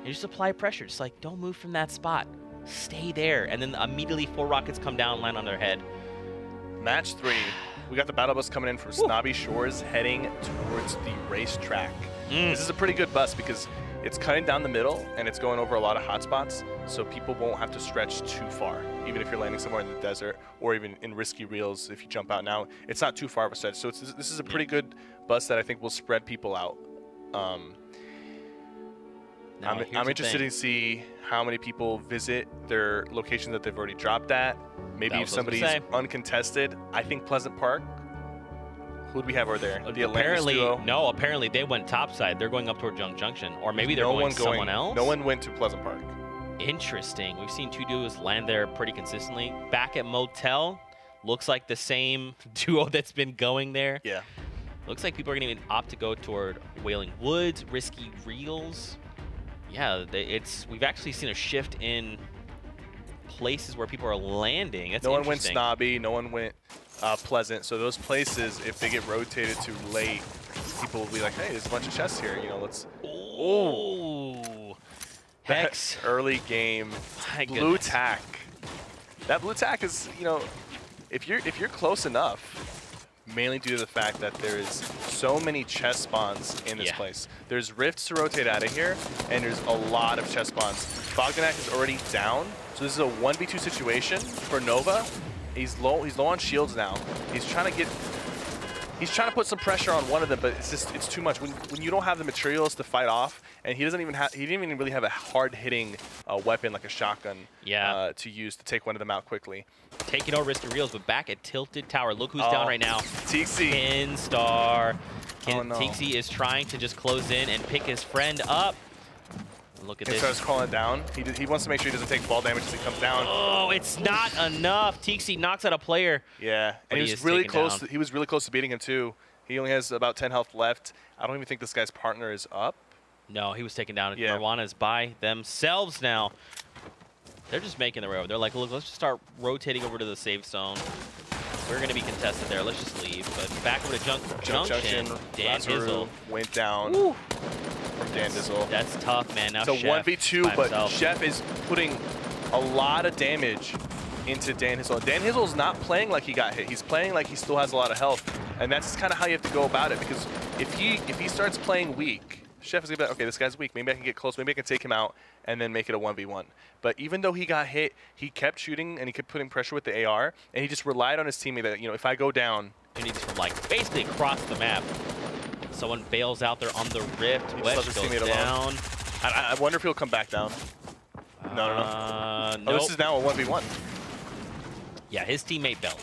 You just apply pressure. Just like, don't move from that spot. Stay there. And then immediately 4 rockets come down and land on their head. Match 3. We got the battle bus coming in from Snobby Shores heading towards the racetrack. This is a pretty good bus because it's cutting down the middle and it's going over a lot of hotspots, so people won't have to stretch too far, even if you're landing somewhere in the desert or even in risky reels if you jump out now. It's not too far of a stretch, so this is a pretty good bus that I think will spread people out. I'm interested to see how many people visit their location that they've already dropped at. Maybe if somebody's uncontested. I think Pleasant Park. Who do we have over there? The Atlantis duo? No, apparently they went topside. They're going up toward Junction. Or maybe they're going someone else? No one went to Pleasant Park. Interesting. We've seen 2 duos land there pretty consistently. Back at Motel, looks like the same duo that's been going there. Yeah. Looks like people are going to opt to go toward Wailing Woods, Risky Reels. Yeah, we've actually seen a shift in places where people are landing. That's no one went Snobby, no one went Pleasant. So those places, if they get rotated too late, people will be like, hey, there's a bunch of chests here. You know, let's. Oh, Hex. Early game. Blue tack. That blue tack is, you know, if you're close enough. Mainly due to the fact that there is so many chest spawns in this place. There's rifts to rotate out of here, and there's a lot of chest spawns. Bogdanak is already down, so this is a 1v2 situation for Nova. He's low on shields now. He's trying to put some pressure on one of them, but it's too much. When you don't have the materials to fight off, and he didn't even really have a hard-hitting weapon like a shotgun to use to take one of them out quickly. Taking over Risky Reels, but back at Tilted Tower. Look who's down right now. Tixi. Kinstar. Tixi is trying to just close in and pick his friend up. Look at this. Kinstar's crawling down. He wants to make sure he doesn't take fall damage as he comes down. Oh, it's not enough. Tixi knocks out a player. Yeah, and he was really close. He was really close to beating him too. He only has about 10 health left. I don't even think this guy's partner is up. No, he was taken down. Yeah. Marwana is by themselves now. They're just making the road. They're like, look, let's just start rotating over to the safe zone. We're going to be contested there. Let's just leave. But back over to Junction. Dan Dizzle went down from Dan Dizzle. That's tough, man. Now it's a 1v2, but Chef is putting a lot of damage into Dan Hizzle. Dan Hizzle's not playing like he got hit. He's playing like he still has a lot of health. And that's kind of how you have to go about it, because if he starts playing weak, Chef is going to be like, okay, this guy's weak. Maybe I can get close. Maybe I can take him out and then make it a 1v1. But even though he got hit, he kept shooting and he kept putting pressure with the AR, and he just relied on his teammate that, you know, if I go down. And he's from, like, basically across the map. Someone bails out there on the rift. Wedge goes down. I wonder if he'll come back down. No. Nope. Oh, this is now a 1v1. Yeah, his teammate bailed.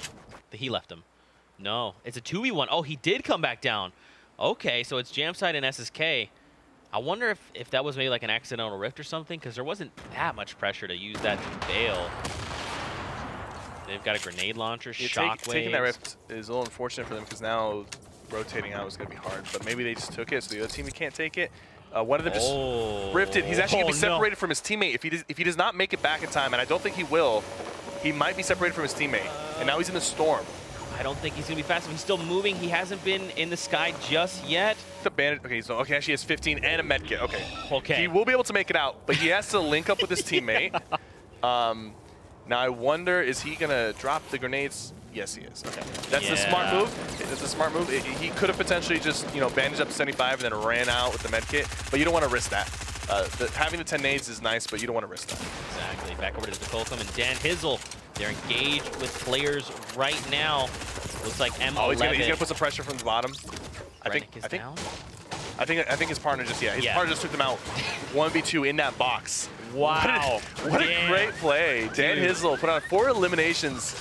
He left him. No, it's a 2v1. Oh, he did come back down. Okay, so it's Jamside and SSK. I wonder if that was maybe like an accidental rift or something, because there wasn't that much pressure to use that to bail. They've got a grenade launcher, shockwaves. Taking that rift is a little unfortunate for them, because now rotating out is going to be hard. But maybe they just took it, so the other team can't take it. One of them just rifted. He's actually going to be separated from his teammate. If he does not make it back in time, and I don't think he will, he might be separated from his teammate. And now he's in the storm. I don't think he's going to be fast. He's still moving. He hasn't been in the sky just yet. The bandit. Okay, so actually he has 15 and a medkit. Okay. He will be able to make it out, but he has to link up with his teammate. Now I wonder, is he going to drop the grenades? Yes, he is. Okay. That's the smart move. That's a smart move. He could have potentially just, you know, bandaged up to 75 and then ran out with the medkit, but you don't want to risk that. Having the 10 nades is nice, but you don't want to risk that. Exactly. Back over to the Colcom and Dan Hizzle. They're engaged with players right now. Looks like M11. Oh, he's gonna put some pressure from the bottom. I think his partner just partner just took them out 1v2 in that box. Wow. What a great play. Dan Hizzle put on 4 eliminations.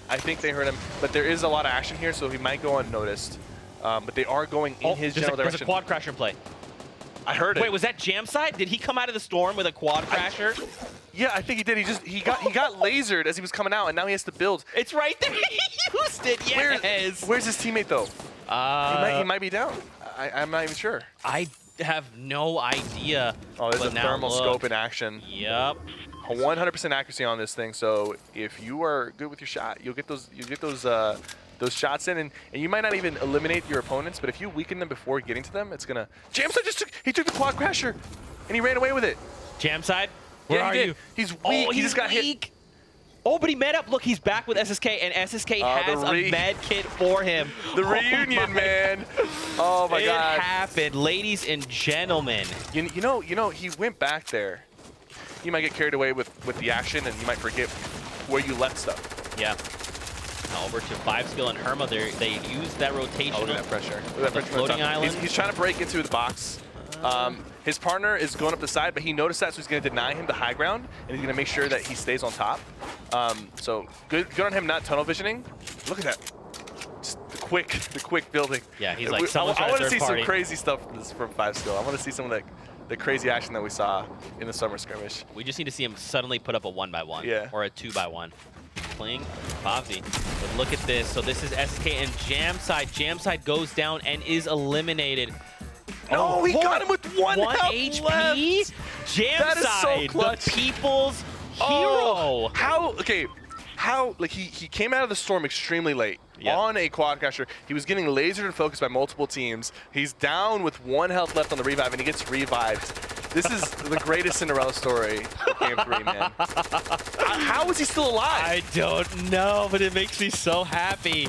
I think they hurt him, but there is a lot of action here, so he might go unnoticed. But they are going in his general direction. There's a quad crasher in play. I heard it. Wait, was that Jamside? Did he come out of the storm with a quad crasher? Yeah, I think he did. He got lasered as he was coming out, and now he has to build. It's right there. He used it. Yes. Where's his teammate though? He might be down. I'm not even sure. I have no idea. Oh, there's a thermal scope in action. Yep. 100% accuracy on this thing. So if you are good with your shot, you'll get those shots in, and you might not even eliminate your opponents, but if you weaken them before getting to them, it's gonna. Jamside took the quad crasher. and he ran away with it. Jam side, where are you? He's weak. Oh, he just got hit. Oh, but he met up. Look, he's back with SSK, and SSK has a med kit for him. The reunion, man. Oh my God. It happened, ladies and gentlemen. You know, he went back there. You might get carried away with the action, and you might forget where you left stuff. Yeah. Now over to 5skill and Herma. They used that rotation. Oh, look at that pressure. Look at that pressure. Floating island. He's trying to break into the box. His partner is going up the side, but he noticed that, so he's going to deny him the high ground, and he's going to make sure that he stays on top. So good on him not tunnel visioning. Look at that. Just the quick building. Yeah, he's like, I want to see some crazy stuff from 5skill. I want to see some of the crazy action that we saw in the summer skirmish. We just need to see him suddenly put up a 1x1 or a 2x1. Playing Favzi. But look at this. So this is SK and Jam side. Jam side goes down and is eliminated. No, he got him with one HP. Left. Jam that side, is so clutch. The people's hero. Oh, how like he came out of the storm extremely late on a quadcaster. He was getting lasered and focused by multiple teams. He's down with 1 health left on the revive, and he gets revived. This is the greatest Cinderella story of Game 3, man. How is he still alive? I don't know, but it makes me so happy.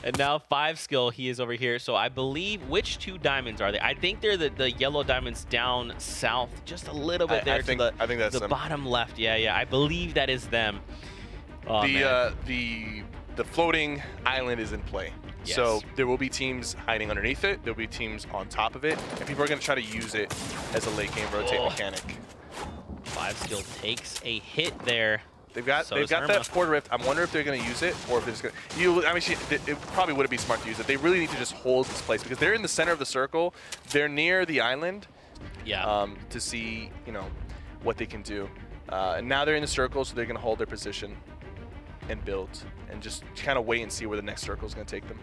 And now 5skill, he is over here. So I believe, which 2 diamonds are they? I think they're the yellow diamonds down south, just a little bit there. I think that's the them. bottom left. Yeah, I believe that is them. Oh, the floating island is in play. Yes. So there will be teams hiding underneath it. There'll be teams on top of it, and people are going to try to use it as a late game rotate mechanic. 5skill takes a hit there. They've got that Portal Rift. I wonder if they're going to use it, or if they're just going to. It probably wouldn't be smart to use it. They really need to just hold this place because they're in the center of the circle. They're near the island. Yeah. To see what they can do. And now they're in the circle, so they're going to hold their position and build, and just kind of wait and see where the next circle is going to take them.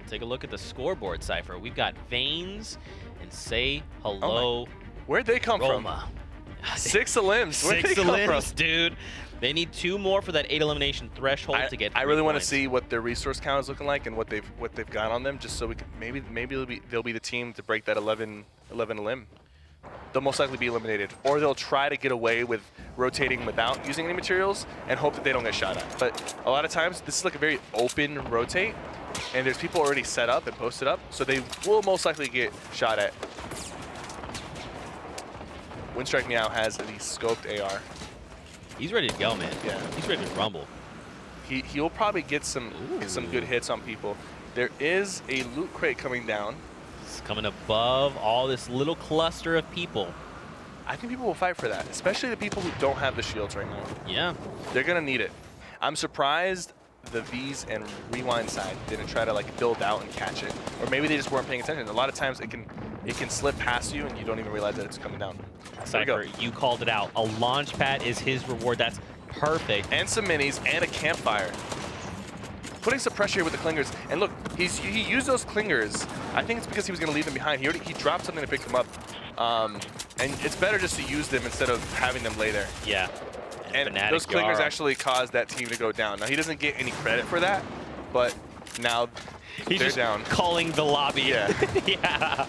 Take a look at the scoreboard, Cypher. We've got Veins and Say Hello. Where'd they come from? 6 elims. 6 elims, dude. They need 2 more for that 8 elimination threshold to get. I really want to see what their resource count is looking like and what they've got on them, just so we can maybe they'll be the team to break that 11 elim. They'll most likely be eliminated, or they'll try to get away with rotating without using any materials and hope that they don't get shot at. But a lot of times, this is like a very open rotate, and there's people already set up and posted up, so they will most likely get shot at. Windstrike now has the scoped AR. He's ready to go, man. Yeah. He's ready to rumble. He'll probably get some good hits on people. There is a loot crate coming down. It's coming above all this little cluster of people. I think people will fight for that, especially the people who don't have the shields right now. Yeah. They're going to need it. I'm surprised the V's and Rewind side didn't try to like build out and catch it. Or maybe they just weren't paying attention. A lot of times it can slip past you and you don't even realize that it's coming down. Cypher, you called it out. A launch pad is his reward. That's perfect. And some minis and a campfire. Putting some pressure here with the clingers. And look, he used those clingers. I think it's because he was going to leave them behind. He dropped something to pick them up. And it's better just to use them instead of having them lay there. Yeah. And those clingers actually caused that team to go down. Now, he doesn't get any credit for that, but now he's they're just down. Calling the lobby. Yeah. Yeah.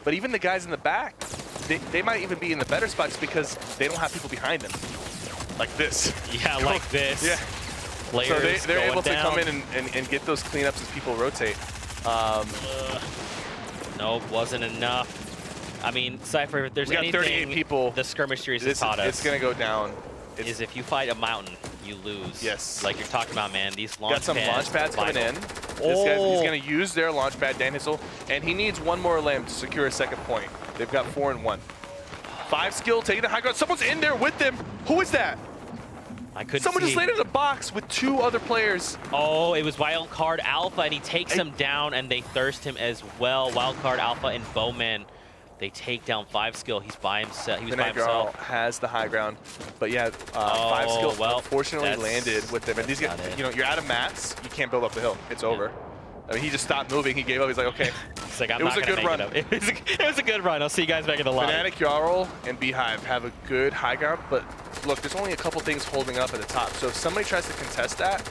But even the guys in the back, they might even be in the better spots because they don't have people behind them. Like this. Yeah, like this. Yeah. Players so they're able down. to come in and get those cleanups as people rotate. Nope, wasn't enough. I mean, Cypher, if there's anything 38 people, the skirmish series has taught us, it's going to go down. Is if you fight a mountain, you lose. Yes. Like you're talking about, man. These launch pads. Got some launch pads coming in. This guy's, he's going to use their launch pad, Dan Hissel, and he needs 1 more limb to secure a second point. They've got 4 and 1. 5skill taking the high ground. Someone's in there with them. Who is that? I couldn't Someone see. just landed in a box with 2 other players. Oh, it was Wildcard Alpha, and he takes him down, and they thirst him as well. Wildcard Alpha and Bowman. They take down 5skill. He's by himself. He was by himself. Has the high ground, but yeah, 5skill unfortunately landed with them. And these guys, you're out of mats. You can't build up the hill. It's over. I mean, he just stopped moving. He gave up. He's like, okay. He's like, I'm not gonna make it up. It was a good run. I'll see you guys back in the lobby. Fnatic, Jarl, and Beehive have a good high ground, but look, there's only a couple things holding up at the top. So if somebody tries to contest that,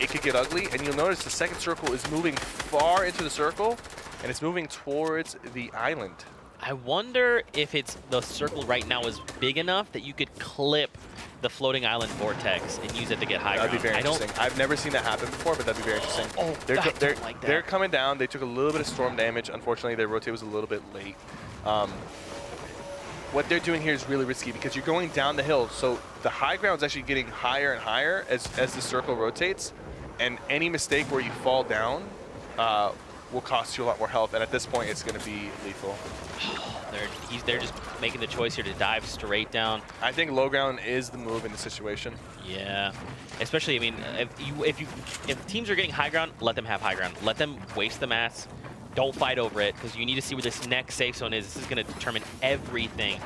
it could get ugly. And you'll notice the second circle is moving far into the circle, and it's moving towards the island. I wonder if the circle right now is big enough that you could clip the floating island vortex and use it to get high ground. That'd be very interesting. I've never seen that happen before, but that'd be very interesting. Oh, they're coming down. They took a little bit of storm damage. Unfortunately, their rotate was a little bit late. What they're doing here is really risky because you're going down the hill, so the high ground is actually getting higher and higher as the circle rotates, and any mistake where you fall down will cost you a lot more health, and at this point, it's going to be lethal. They're just making the choice here to dive straight down. I think low ground is the move in this situation. Yeah, especially, I mean, if teams are getting high ground, let them have high ground. Let them waste the mats. Don't fight over it, because you need to see where this next safe zone is. This is going to determine everything.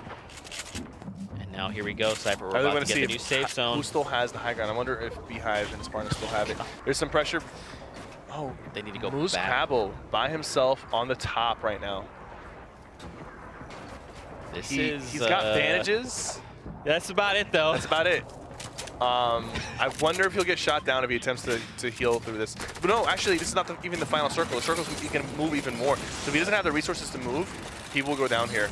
And now here we go, Cypher. We're about to get the new safe zone. Who still has the high ground? I wonder if Beehive and Spartan still have it. There's some pressure. Oh, they need to go Moose back. Pablo by himself on the top right now. He's got bandages. That's about it, though. That's about it. I wonder if he'll get shot down if he attempts to heal through this. But no, actually, this is not even the final circle. The circles, he can move even more. So if he doesn't have the resources to move, he will go down here.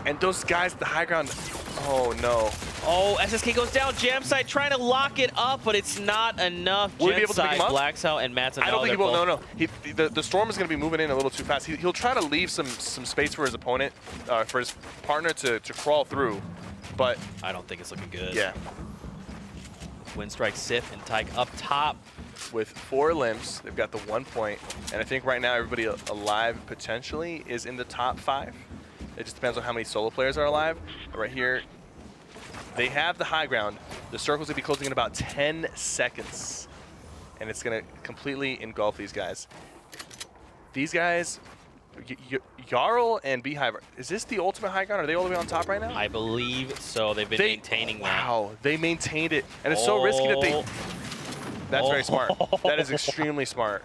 And those guys at the high ground, oh no. Oh, SSK goes down. Jamside trying to lock it up, but it's not enough. Will he be able to pick him up? Blacks out and Matt's. I don't think he will. No. The storm is going to be moving in a little too fast. He'll try to leave some space for his opponent, for his partner to crawl through, but I don't think it's looking good. Yeah. Windstrike, Sif, and Tyke up top. With 4 limbs, they've got the 1 point, and I think right now everybody alive potentially is in the top 5. It just depends on how many solo players are alive. But right here, they have the high ground. The circle's gonna be closing in about 10 seconds, and it's gonna completely engulf these guys. These guys, Jarl and Beehive, is this the ultimate high ground? Are they all the way on top right now? I believe so. They've been maintaining that. Wow, they maintained it, and it's so risky that they. That's very smart. That is extremely smart.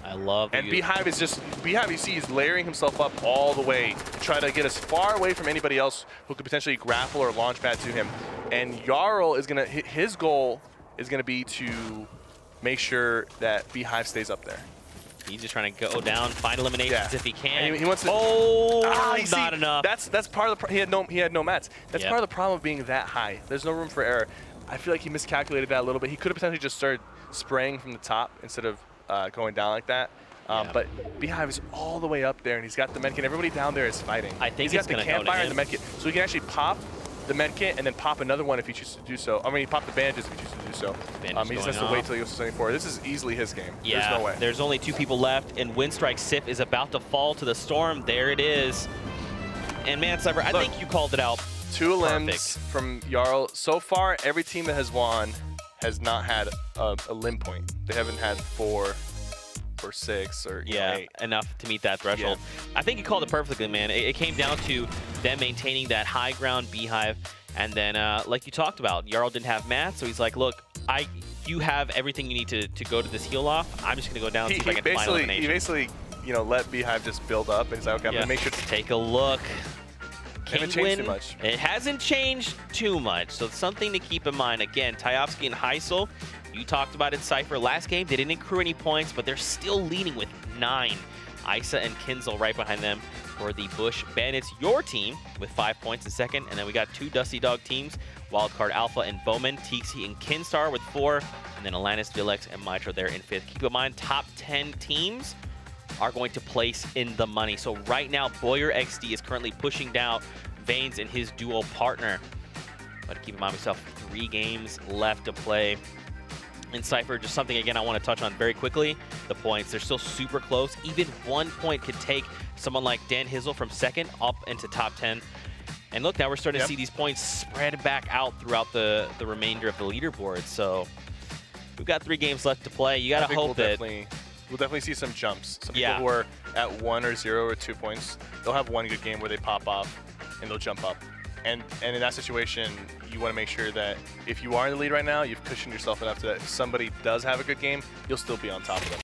I love it. And Beehive you see, he's layering himself up all the way to try to get as far away from anybody else who could potentially grapple or launch pad to him. And Jarl is gonna, his goal is gonna be to make sure that Beehive stays up there. He's just trying to go down, find eliminations if he can. And he wants to. Not enough. That's part of the. He had no mats. That's part of the problem of being that high. There's no room for error. I feel like he miscalculated that a little bit. He could have potentially just started spraying from the top instead of going down like that. But Beehive is all the way up there, and he's got the medkit. Everybody down there is fighting. I think he's got the campfire and the medkit, so he can actually pop the medkit and then pop another one if he chooses to do so. I mean, he popped the bandages if he chooses to do so. He just has to wait till he goes to 74. This is easily his game. Yeah, there's no way. There's only 2 people left, and Windstrike Sif is about to fall to the storm. There it is. And man, Cyber, I think you called it out. 2 limbs from Jarl. So far, every team that has won has not had a limb point. They haven't had 4 or 6 or 8. Enough to meet that threshold. I think you called it perfectly, man. It came down to them maintaining that high ground Beehive, and then like you talked about, Jarl didn't have mats, so he's like, look, you have everything you need to go to this heal off. I'm just gonna go down and see if I can find elimination. He basically, let Beehive just build up, and he's like, okay, I'm gonna make sure. Take a look. It hasn't changed too much. It hasn't changed too much, so it's something to keep in mind. Again, Tyovsky and Heisel, you talked about it, Cypher. Last game, they didn't accrue any points, but they're still leading with 9. Isa and Kinzel right behind them for the Bush Bandits. Your team with 5 points in second, and then we got 2 Dusty Dog teams, Wildcard Alpha and Bowman, Tixi and Kinstar with 4, and then Alanis, Vilex, and Mitro there in 5th. Keep in mind, top 10 teams are going to place in the money. So right now, Boyer XD is currently pushing down Veins and his dual partner. But keep in mind, we still have 3 games left to play. In Cypher, just something, again, I want to touch on very quickly. The points, they're still super close. Even 1 point could take someone like Dan Hizzle from 2nd up into top 10. And look, now we're starting to see these points spread back out throughout the remainder of the leaderboard. So we've got 3 games left to play. You got to hope that... We'll definitely see some jumps. Some people who are at 1 or 0 or 2 points, they'll have 1 good game where they pop off and they'll jump up. And in that situation, you want to make sure that if you are in the lead right now, you've cushioned yourself enough that if somebody does have a good game, you'll still be on top of them.